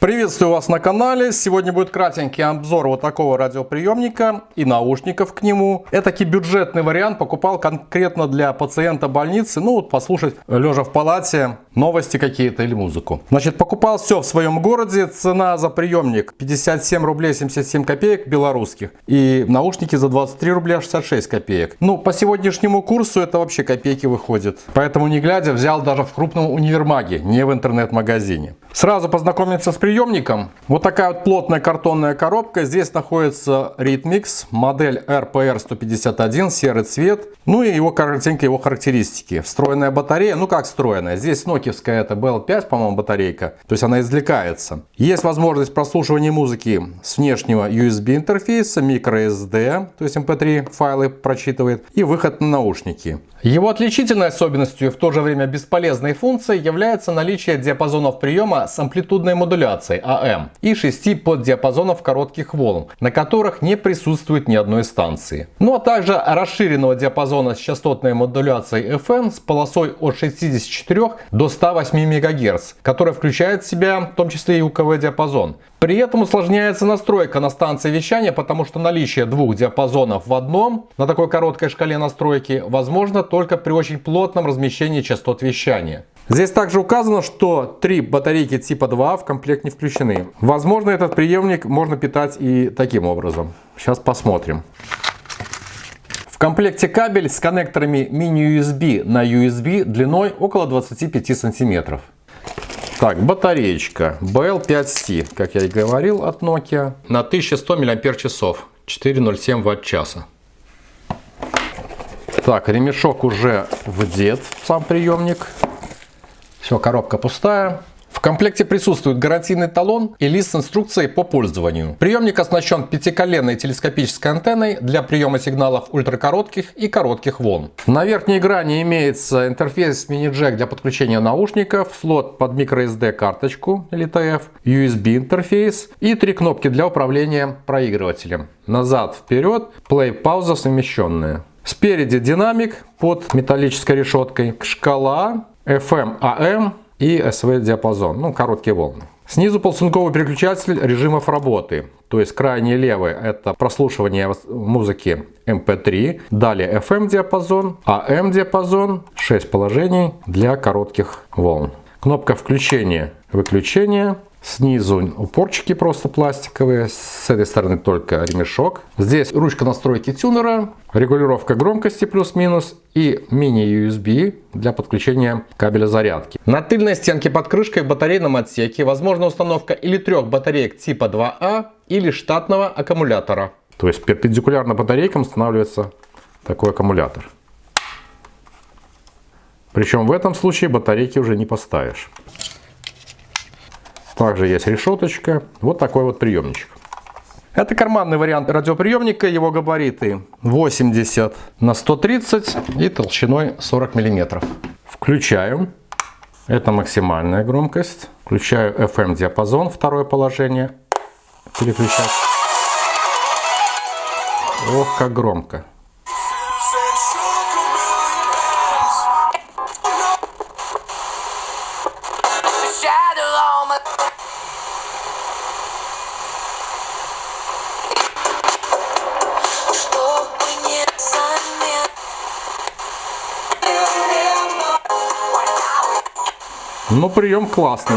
Приветствую вас на канале. Сегодня будет кратенький обзор вот такого радиоприемника и наушников к нему. Этакий бюджетный вариант покупал конкретно для пациента больницы. Ну вот послушать, лежа в палате, новости какие-то или музыку. Значит, покупал все в своем городе. Цена за приемник 57 рублей 77 копеек белорусских. И наушники за 23 рубля 66 копеек. Ну, по сегодняшнему курсу это вообще копейки выходит. Поэтому, не глядя, взял даже в крупном универмаге, не в интернет-магазине. Сразу познакомиться с приемником. Вот такая вот плотная картонная коробка. Здесь находится Rhythmix, модель RPR151, серый цвет. Ну и его коротенько, его характеристики. Встроенная батарея, ну как встроенная? Здесь нокиевская, это BL5, по-моему, батарейка. То есть она извлекается. Есть возможность прослушивания музыки с внешнего USB интерфейса, microSD, то есть MP3 файлы прочитывает, и выход на наушники. Его отличительной особенностью и в то же время бесполезной функцией является наличие диапазонов приема с амплитудной модуляцией AM и 6 поддиапазонов коротких волн, на которых не присутствует ни одной станции. Ну а также расширенного диапазона с частотной модуляцией FM с полосой от 64 до 108 МГц, которая включает в себя в том числе и УКВ диапазон. При этом усложняется настройка на станции вещания, потому что наличие двух диапазонов в одном на такой короткой шкале настройки возможно только при очень плотном размещении частот вещания. Здесь также указано, что 3 батарейки типа 2 в комплект не включены. Возможно, этот приемник можно питать и таким образом. Сейчас посмотрим. В комплекте кабель с коннекторами mini-USB на USB длиной около 25 сантиметров. Так, батареечка BL5C, как я и говорил, от Nokia, на 1100 мАч, 407 Вт-часа. Так, ремешок уже вдет в сам приемник. Все, коробка пустая. В комплекте присутствует гарантийный талон и лист с инструкцией по пользованию. Приемник оснащен 5-коленной телескопической антенной для приема сигналов ультракоротких и коротких волн. На верхней грани имеется интерфейс мини-джек для подключения наушников, слот под microSD карточку или TF, USB интерфейс и 3 кнопки для управления проигрывателем. Назад, вперед, play, пауза совмещенная. Спереди динамик под металлической решеткой, шкала, FM, AM и SV диапазон, ну короткие волны. Снизу полцинковый переключатель режимов работы, то есть крайний левый это прослушивание музыки MP3, далее FM диапазон, AM диапазон, 6 положений для коротких волн. Кнопка включения, выключения. Снизу упорчики просто пластиковые, с этой стороны только ремешок. Здесь ручка настройки тюнера, регулировка громкости плюс-минус и мини-USB для подключения кабеля зарядки. На тыльной стенке под крышкой в батарейном отсеке возможна установка или 3 батареек типа 2А или штатного аккумулятора. То есть перпендикулярно батарейкам устанавливается такой аккумулятор. Причем в этом случае батарейки уже не поставишь. Также есть решеточка. Вот такой вот приемничек. Это карманный вариант радиоприемника. Его габариты 80 на 130 и толщиной 40 мм. Включаю. Это максимальная громкость. Включаю FM диапазон, второе положение. Переключать. Ох, как громко. Ну, прием классный.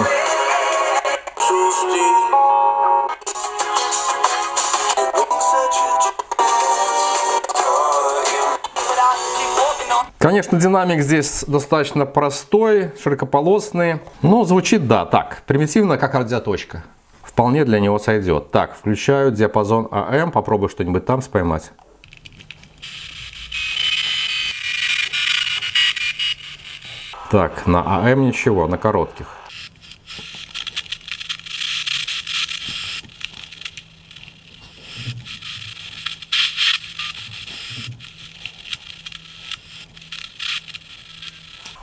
Конечно, динамик здесь достаточно простой, широкополосный. Но звучит, да, так, примитивно, как радиоточка. Вполне для него сойдет. Так, включаю диапазон AM. Попробую что-нибудь там споймать. Так, на AM ничего, на коротких.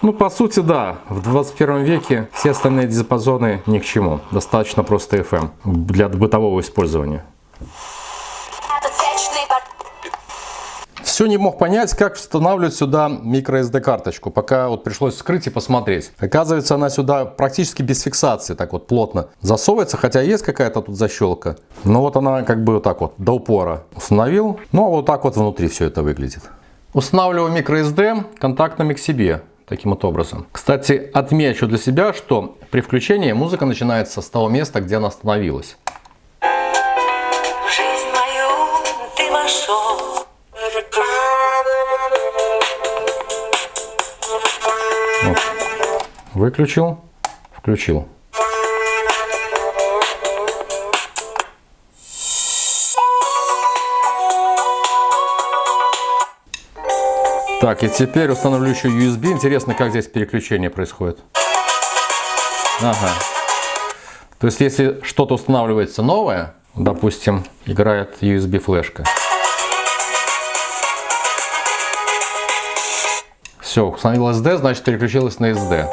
Ну, по сути, да, в 21 веке все остальные диапазоны ни к чему. Достаточно просто FM для бытового использования. все не мог понять, как устанавливать сюда microSD карточку, пока вот пришлось вскрыть и посмотреть. Оказывается, она сюда практически без фиксации, так вот плотно засовывается, хотя есть какая-то тут защелка. Но вот она как бы вот так вот до упора установил. Ну а вот так вот внутри все это выглядит. Устанавливаю microSD контактами к себе. Таким вот образом. Кстати, отмечу для себя, что при включении музыка начинается с того места, где она остановилась. В жизнь мою ты вошел. Вот. Выключил, включил. Так, и теперь установлю еще USB. Интересно, как здесь переключение происходит. Ага. То есть, если что-то устанавливается новое, допустим, играет USB флешка. Все, установил SD, значит переключилась на SD.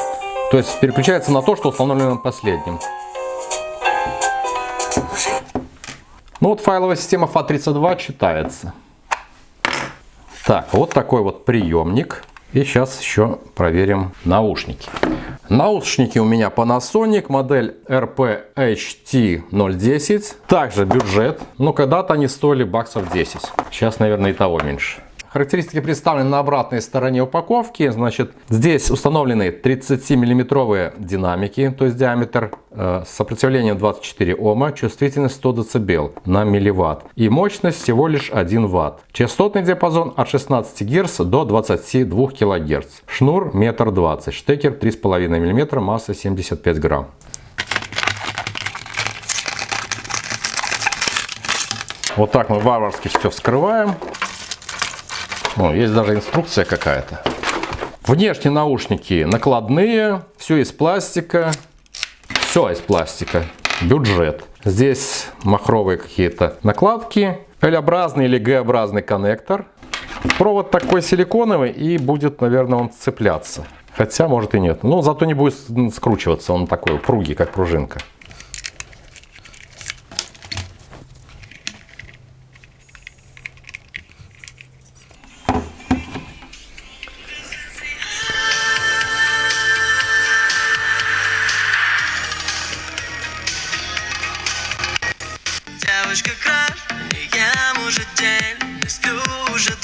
То есть, переключается на то, что установлено последним. Ну вот файловая система FAT32 читается. Так, вот такой вот приемник. И сейчас еще проверим наушники. Наушники у меня Panasonic, модель RP-HT010. Также бюджет, но когда-то они стоили баксов 10. Сейчас, наверное, и того меньше. Характеристики представлены на обратной стороне упаковки. Значит, здесь установлены 30-миллиметровые динамики, то есть диаметр, сопротивление 24 Ома, чувствительность 100 дБ на милливатт и мощность всего лишь 1 Вт. Частотный диапазон от 16 Гц до 22 кГц. Шнур 1,20 м, штекер 3,5 мм, масса 75 грамм. Вот так мы варварски все вскрываем. О, есть даже инструкция какая-то. Внешние наушники накладные, все из пластика. Все из пластика. Бюджет. Здесь махровые какие-то накладки. L-образный или G-образный коннектор. Провод такой силиконовый и будет, наверное, он цепляться. Хотя, может и нет. Но зато не будет скручиваться. Он такой упругий, как пружинка. Девочка краш, я уже день, не сплю уже 2.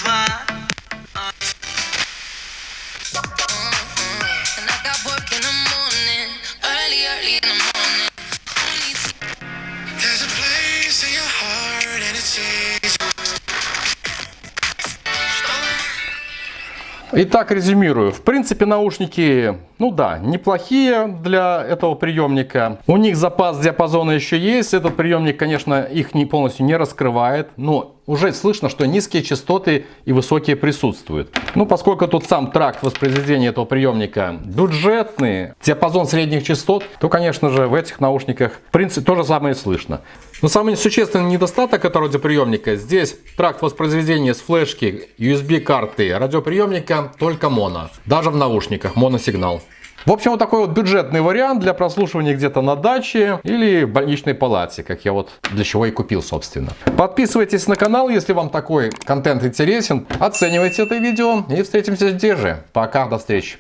Итак, резюмирую. В принципе, наушники, ну да, неплохие для этого приемника. У них запас диапазона еще есть. Этот приемник, конечно, их не полностью не раскрывает. Но уже слышно, что низкие частоты и высокие присутствуют. Ну, поскольку тут сам тракт воспроизведения этого приемника бюджетный, диапазон средних частот, то, конечно же, в этих наушниках, в принципе, то же самое слышно. Но самый существенный недостаток этого радиоприемника: здесь тракт воспроизведения с флешки, USB-карты радиоприемника только моно. Даже в наушниках моносигнал. В общем, вот такой вот бюджетный вариант для прослушивания где-то на даче или в больничной палате, как я вот для чего и купил, собственно. Подписывайтесь на канал, если вам такой контент интересен. Оценивайте это видео и встретимся здесь же. Пока, до встречи.